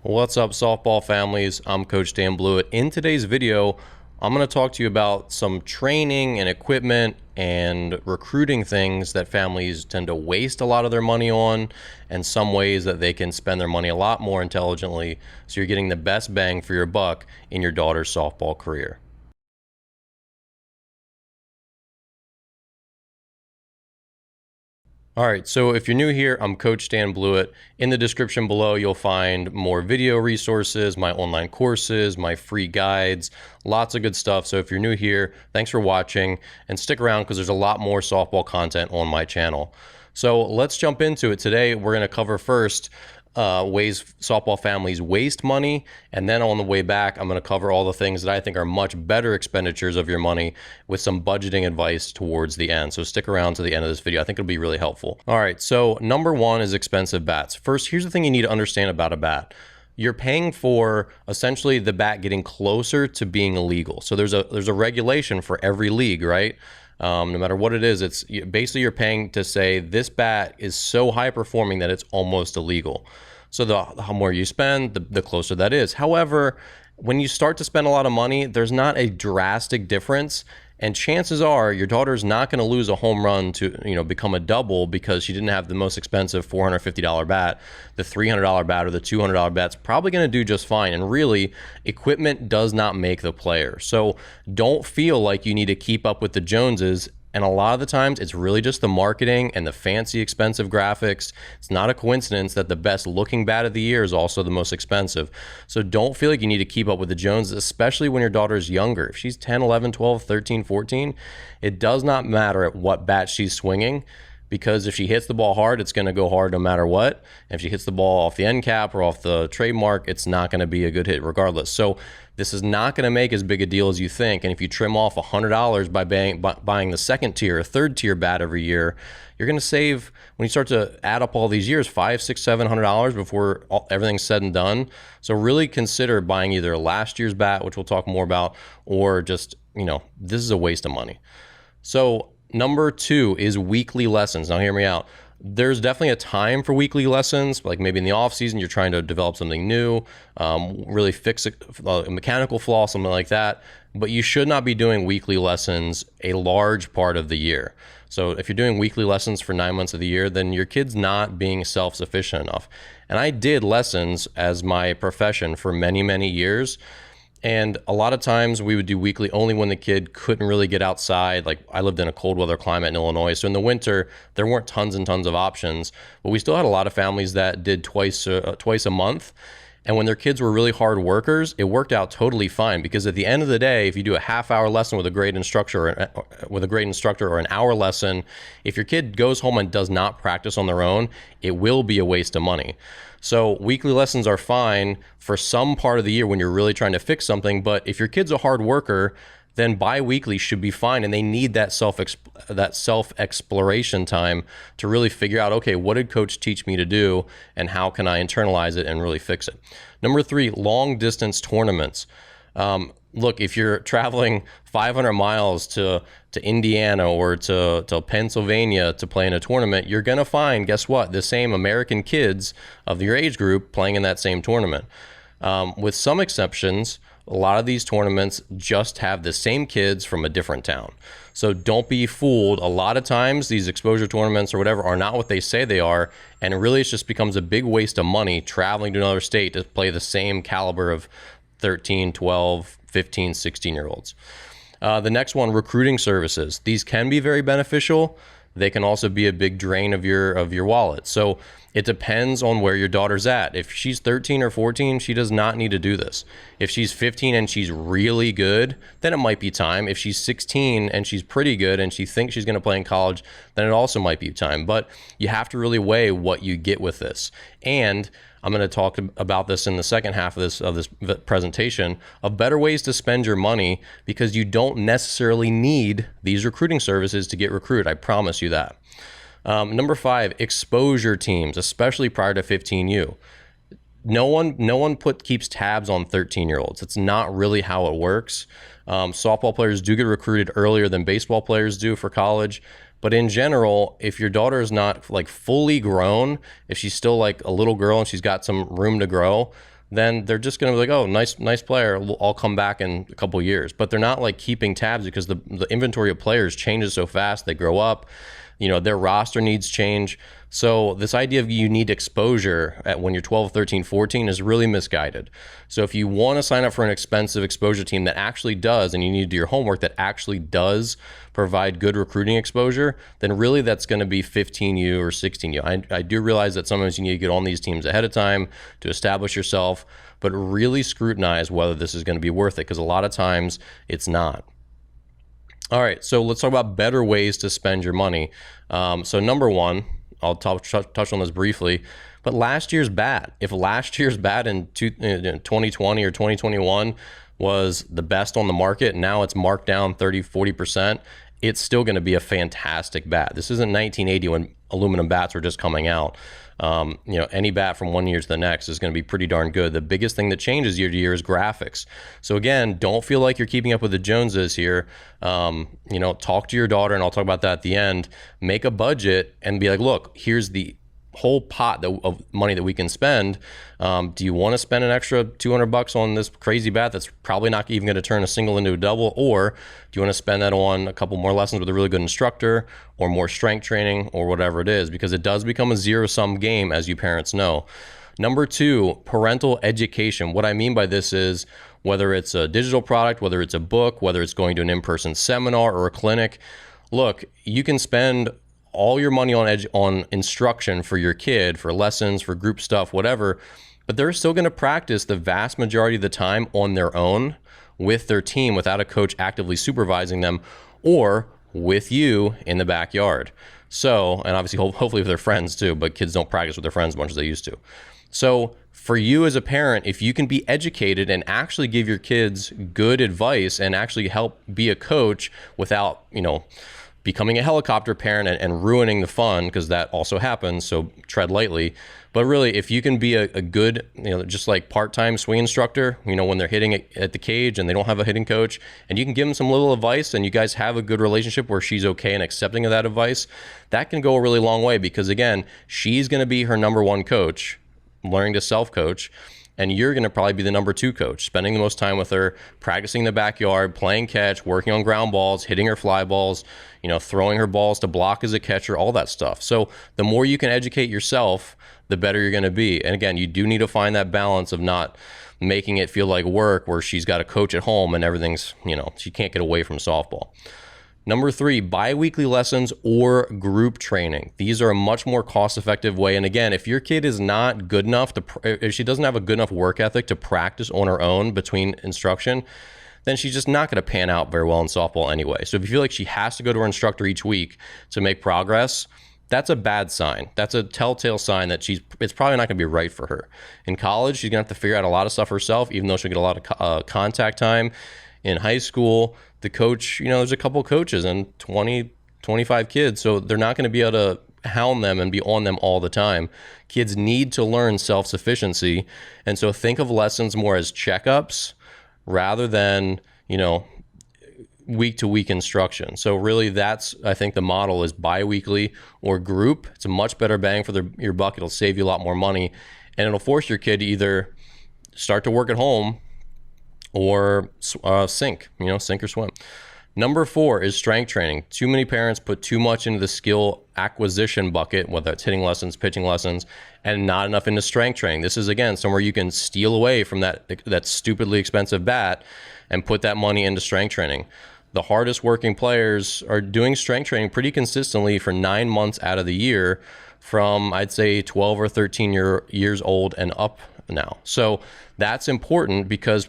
What's up, softball families? I'm Coach Dan Blewett. In today's video, I'm going to talk to you about some training and equipment and recruiting things that families tend to waste a lot of their money on, and some ways that they can spend their money a lot more intelligently so you're getting the best bang for your buck in your daughter's softball career. All right, so if you're new here, I'm Coach Dan Blewett. In the description below, you'll find more video resources, my online courses, my free guides, lots of good stuff. So if you're new here, thanks for watching, and stick around because there's a lot more softball content on my channel. So let's jump into it. Today, we're going to cover first ways softball families waste money, and then on the way back I'm going to cover all the things that I think are much better expenditures of your money with some budgeting advice towards the end. So stick around to the end of this video. I think it'll be really helpful. All right, so number one is expensive bats. First, here's the thing you need to understand about a bat. You're paying for essentially the bat getting closer to being illegal. So there's a regulation for every league, right? No matter what it is, it's basically you're paying to say this bat is so high performing that it's almost illegal. So the more you spend, the closer that is. However, when you start to spend a lot of money, there's not a drastic difference. And chances are your daughter's not going to lose a home run to become a double because she didn't have the most expensive $450 bat. The $300 bat or the $200 bat's probably going to do just fine. And really, equipment does not make the player. So don't feel like you need to keep up with the Joneses. And a lot of the times, it's really just the marketing and the fancy, expensive graphics. It's not a coincidence that the best looking bat of the year is also the most expensive. So don't feel like you need to keep up with the Joneses, especially when your daughter is younger. If she's 10, 11, 12, 13, 14, it does not matter at what bat she's swinging, because if she hits the ball hard, it's going to go hard no matter what. And if she hits the ball off the end cap or off the trademark, it's not going to be a good hit regardless. So this is not going to make as big a deal as you think. And if you trim off $100 by buying the second tier or third tier bat every year, you're going to save, when you start to add up all these years, $500, $600, $700 before everything's said and done. So really consider buying either last year's bat, which we'll talk more about, or just, this is a waste of money. So number two is weekly lessons. Now hear me out. There's definitely a time for weekly lessons, like maybe in the off season, you're trying to develop something new, really fix a mechanical flaw, something like that. But you should not be doing weekly lessons a large part of the year. So if you're doing weekly lessons for 9 months of the year, then your kid's not being self-sufficient enough. And I did lessons as my profession for many, many years. And a lot of times we would do weekly only when the kid couldn't really get outside. Like I lived in a cold weather climate in Illinois. So in the winter, there weren't tons and tons of options, but we still had a lot of families that did twice a month. And when their kids were really hard workers, it worked out totally fine, because at the end of the day, if you do a half-hour lesson with a great instructor or an hour lesson, if your kid goes home and does not practice on their own, it will be a waste of money. So weekly lessons are fine for some part of the year when you're really trying to fix something. But if your kid's a hard worker, then bi-weekly should be fine, and they need that self-exploration time to really figure out, okay, what did coach teach me to do, and how can I internalize it and really fix it? Number three, long distance tournaments. Look, if you're traveling 500 miles to Indiana or to Pennsylvania to play in a tournament, you're going to find, guess what, the same American kids of your age group playing in that same tournament. With some exceptions, a lot of these tournaments just have the same kids from a different town. So don't be fooled. A lot of times these exposure tournaments or whatever are not what they say they are. And really it just becomes a big waste of money traveling to another state to play the same caliber of 13, 12, 15, 16-year-olds. The next one, recruiting services. These can be very beneficial. They can also be a big drain of your wallet. So it depends on where your daughter's at. If she's 13 or 14, she does not need to do this. If she's 15 and she's really good, then it might be time. If she's 16 and she's pretty good and she thinks she's going to play in college, then it also might be time. But you have to really weigh what you get with this. And I'm going to talk about this in the second half of this presentation, of better ways to spend your money, because you don't necessarily need these recruiting services to get recruited. I promise you that. Number five, exposure teams, especially prior to 15U. No one keeps tabs on 13-year-olds. It's not really how it works. Softball players do get recruited earlier than baseball players do for college. But in general, if your daughter is not like fully grown, if she's still like a little girl and she's got some room to grow, then they're just going to be like, oh, nice player. I'll come back in a couple of years. But they're not like keeping tabs because the inventory of players changes so fast. They grow up, their roster needs change. So this idea of you need exposure when you're 12, 13, 14 is really misguided. So if you want to sign up for an expensive exposure team that actually does, and you need to do your homework, that actually does provide good recruiting exposure, then really that's going to be 15U or 16U. I do realize that sometimes you need to get on these teams ahead of time to establish yourself, but really scrutinize whether this is going to be worth it, because a lot of times it's not. All right, so let's talk about better ways to spend your money. So number one, I'll touch on this briefly, but last year's bat. If last year's bat in 2020 or 2021 was the best on the market, now it's marked down 30, 40%, it's still going to be a fantastic bat. This isn't 1980 when aluminum bats were just coming out. Any bat from one year to the next is going to be pretty darn good. The biggest thing that changes year to year is graphics. So again, don't feel like you're keeping up with the Joneses here. Talk to your daughter, and I'll talk about that at the end. Make a budget and be like, look, here's the whole pot of money that we can spend. Do you want to spend an extra $200 on this crazy bat that's probably not even going to turn a single into a double? Or do you want to spend that on a couple more lessons with a really good instructor, or more strength training, or whatever it is? Because it does become a zero-sum game, as you parents know. Number two, parental education. What I mean by this is, whether it's a digital product, whether it's a book, whether it's going to an in-person seminar or a clinic, look, you can spend all your money on instruction for your kid, for lessons, for group stuff, whatever, but they're still going to practice the vast majority of the time on their own with their team without a coach actively supervising them, or with you in the backyard. So, and obviously hopefully with their friends too, but kids don't practice with their friends as much as they used to. So for you as a parent, if you can be educated and actually give your kids good advice and actually help be a coach without, becoming a helicopter parent and ruining the fun, because that also happens, so tread lightly. But really, if you can be a good, just like part-time swing instructor, when they're hitting it at the cage and they don't have a hitting coach, and you can give them some little advice and you guys have a good relationship where she's okay and accepting of that advice, that can go a really long way, because again, she's going to be her number one coach, learning to self-coach, and you're going to probably be the number two coach, spending the most time with her, practicing in the backyard, playing catch, working on ground balls, hitting her fly balls, throwing her balls to block as a catcher, all that stuff. So the more you can educate yourself, the better you're going to be. And again, you do need to find that balance of not making it feel like work, where she's got a coach at home and everything's, she can't get away from softball. Number three, bi-weekly lessons or group training. These are a much more cost-effective way. And again, if your kid is not good enough if she doesn't have a good enough work ethic to practice on her own between instruction, then she's just not going to pan out very well in softball anyway. So if you feel like she has to go to her instructor each week to make progress, that's a bad sign. That's a telltale sign that it's probably not going to be right for her. In college, she's going to have to figure out a lot of stuff herself, even though she'll get a lot of contact time. In high school, the coach, there's a couple coaches and 20, 25 kids, so they're not going to be able to hound them and be on them all the time. Kids need to learn self-sufficiency, and so think of lessons more as checkups rather than, week-to-week instruction. So really that's, I think the model is bi-weekly or group. It's a much better bang for your buck. It'll save you a lot more money, and it'll force your kid to either start to work at home or sink or swim. Number four is strength training. Too many parents put too much into the skill acquisition bucket, whether it's hitting lessons, pitching lessons, and not enough into strength training. This is, again, somewhere you can steal away from that stupidly expensive bat and put that money into strength training. The hardest working players are doing strength training pretty consistently for 9 months out of the year, from, I'd say, 12 or 13 years old and up now. So that's important, because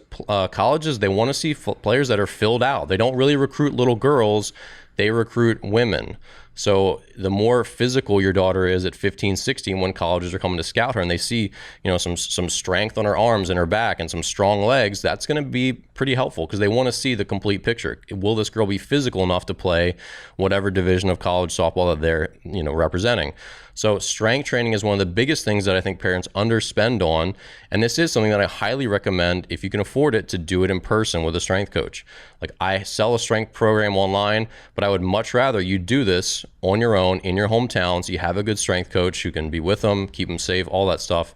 colleges, they want to see players that are filled out. They don't really recruit little girls, they recruit women. So the more physical your daughter is at 15, 16, when colleges are coming to scout her and they see, some strength on her arms and her back and some strong legs, that's going to be pretty helpful, because they want to see the complete picture. Will this girl be physical enough to play whatever division of college softball that they're, representing? So strength training is one of the biggest things that I think parents underspend on. And this is something that I highly recommend, if you can afford it, to do it in person with a strength coach. Like, I sell a strength program online, but I would much rather you do this on your own in your hometown, so you have a good strength coach who can be with them, keep them safe, all that stuff.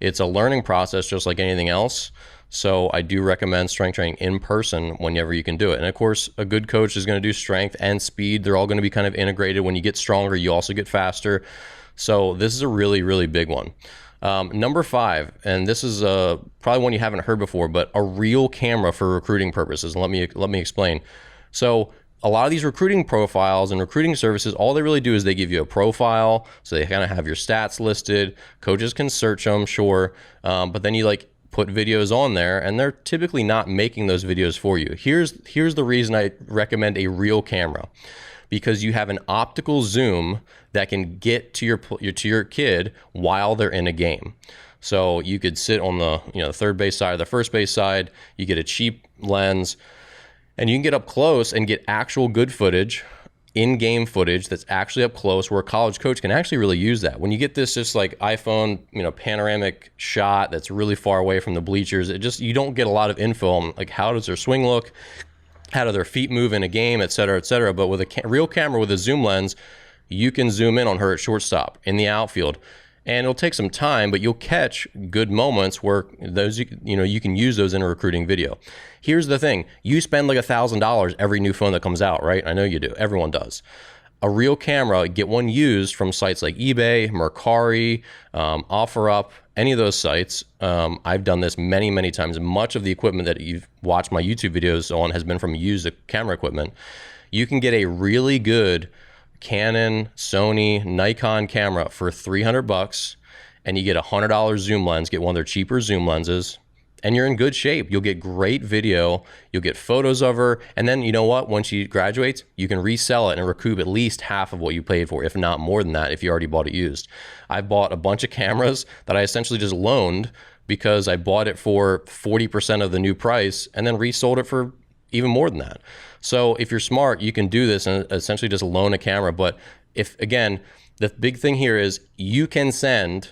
It's a learning process just like anything else. So I do recommend strength training in person whenever you can do it. And of course, a good coach is going to do strength and speed. They're all going to be kind of integrated. When you get stronger, you also get faster. So this is a really, really big one. Number 5, and this is probably one you haven't heard before, but a real camera for recruiting purposes. Let me explain. So a lot of these recruiting profiles and recruiting services, all they really do is they give you a profile. So they kind of have your stats listed. Coaches can search them, sure. But then you like put videos on there, and they're typically not making those videos for you. Here's the reason I recommend a real camera, because you have an optical zoom that can get to your kid while they're in a game. So you could sit on the third base side or the first base side. You get a cheap lens, and you can get up close and get actual good footage, in-game footage that's actually up close, where a college coach can actually really use that. When you get this just like iPhone, panoramic shot that's really far away from the bleachers, you don't get a lot of info on like how does their swing look, how do their feet move in a game, et cetera, et cetera. But with a real camera with a zoom lens, you can zoom in on her at shortstop, in the outfield. And it'll take some time, but you'll catch good moments where those, you can use those in a recruiting video. Here's the thing. You spend like $1,000 every new phone that comes out, right? I know you do. Everyone does. A real camera, get one used from sites like eBay, Mercari, OfferUp, any of those sites. I've done this many, many times. Much of the equipment that you've watched my YouTube videos on has been from used camera equipment. You can get a really good Canon, Sony, Nikon camera for $300, and you get a $100 zoom lens, get one of their cheaper zoom lenses, and you're in good shape. You'll get great video, you'll get photos of her, and then you know what? When she graduates, you can resell it and recoup at least half of what you paid for, if not more than that, if you already bought it used. I bought a bunch of cameras that I essentially just loaned because I bought it for 40% of the new price and then resold it for even more than that. So if you're smart, you can do this and essentially just loan a camera. But again, the big thing here is you can send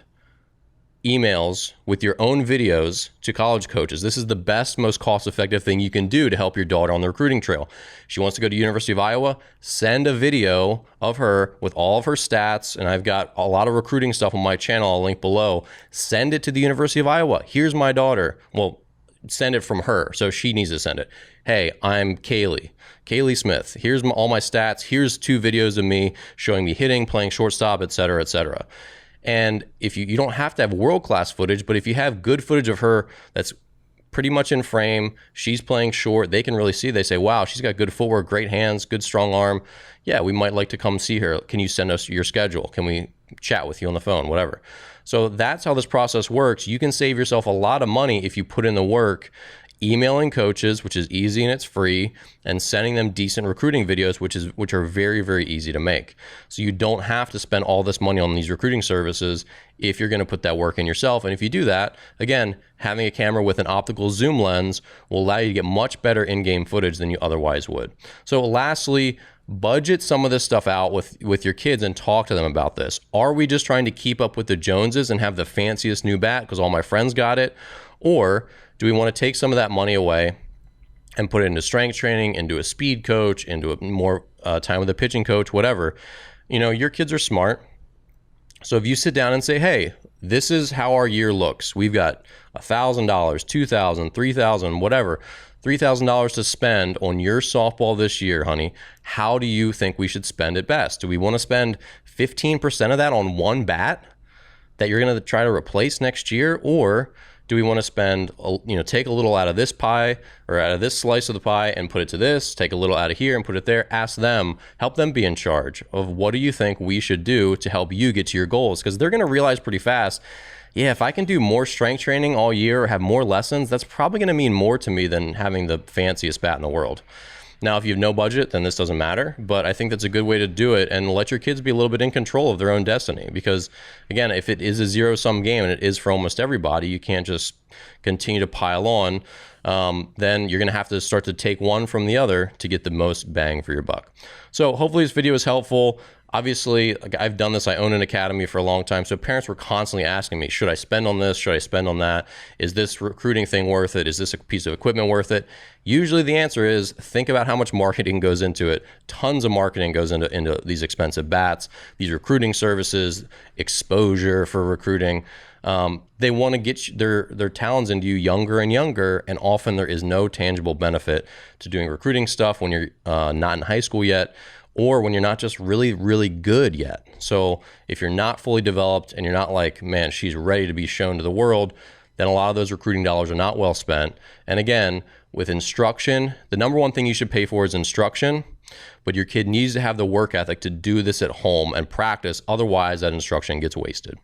emails with your own videos to college coaches. This is the best, most cost-effective thing you can do to help your daughter on the recruiting trail. She wants to go to University of Iowa, send a video of her with all of her stats, and I've got a lot of recruiting stuff on my channel. I'll link below. Send it to the University of Iowa. Here's my daughter. Well, send it from her, so she needs to send it. Hey, I'm Kaylee Smith. Here's all my stats. Here's 2 videos of me showing me hitting, playing shortstop, et cetera, et cetera. And if you don't have to have world-class footage, but if you have good footage of her that's pretty much in frame, she's playing short, they can really see, they say, wow, she's got good footwork, great hands, good strong arm. Yeah, we might like to come see her. Can you send us your schedule? Can we chat with you on the phone, whatever. So that's how this process works. You can save yourself a lot of money if you put in the work, emailing coaches, which is easy and it's free, and sending them decent recruiting videos, which are very, very easy to make. So you don't have to spend all this money on these recruiting services if you're going to put that work in yourself. And if you do that, again, having a camera with an optical zoom lens will allow you to get much better in-game footage than you otherwise would. So lastly, budget some of this stuff out with your kids and talk to them about this. Are we just trying to keep up with the Joneses and have the fanciest new bat because all my friends got it? Or do we want to take some of that money away and put it into strength training, into a speed coach, into a more time with a pitching coach, whatever? Your kids are smart. So if you sit down and say, hey, this is how our year looks. We've got $1,000, $2,000, $3,000, whatever. $3,000 to spend on your softball this year, honey. How do you think we should spend it best? Do we want to spend 15% of that on one bat that you're going to try to replace next year? Or do we want to spend, take a little out of this pie or out of this slice of the pie and put it to this, take a little out of here and put it there? Ask them, help them be in charge of what do you think we should do to help you get to your goals? Because they're going to realize pretty fast, yeah, if I can do more strength training all year or have more lessons, that's probably going to mean more to me than having the fanciest bat in the world. Now, if you have no budget, then this doesn't matter, but I think that's a good way to do it and let your kids be a little bit in control of their own destiny. Because again, if it is a zero-sum game, and it is for almost everybody, you can't just continue to pile on. Then you're going to have to start to take one from the other to get the most bang for your buck. So hopefully this video is helpful. Obviously, like I've done this. I own an academy for a long time. So parents were constantly asking me, should I spend on this? Should I spend on that? Is this recruiting thing worth it? Is this a piece of equipment worth it? Usually the answer is think about how much marketing goes into it. Tons of marketing goes into these expensive bats, these recruiting services, exposure for recruiting. They want to get their talents into you younger and younger, and often there is no tangible benefit to doing recruiting stuff when you're not in high school yet, or when you're not just really, really good yet. So if you're not fully developed and you're not like, man, she's ready to be shown to the world, then a lot of those recruiting dollars are not well spent. And again, with instruction, the number one thing you should pay for is instruction, but your kid needs to have the work ethic to do this at home and practice. Otherwise, that instruction gets wasted.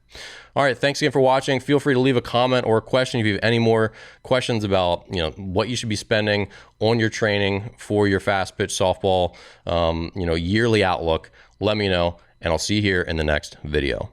All right, thanks again for watching. Feel free to leave a comment or a question if you have any more questions about what you should be spending on your training for your Fastpitch softball yearly outlook. Let me know, and I'll see you here in the next video.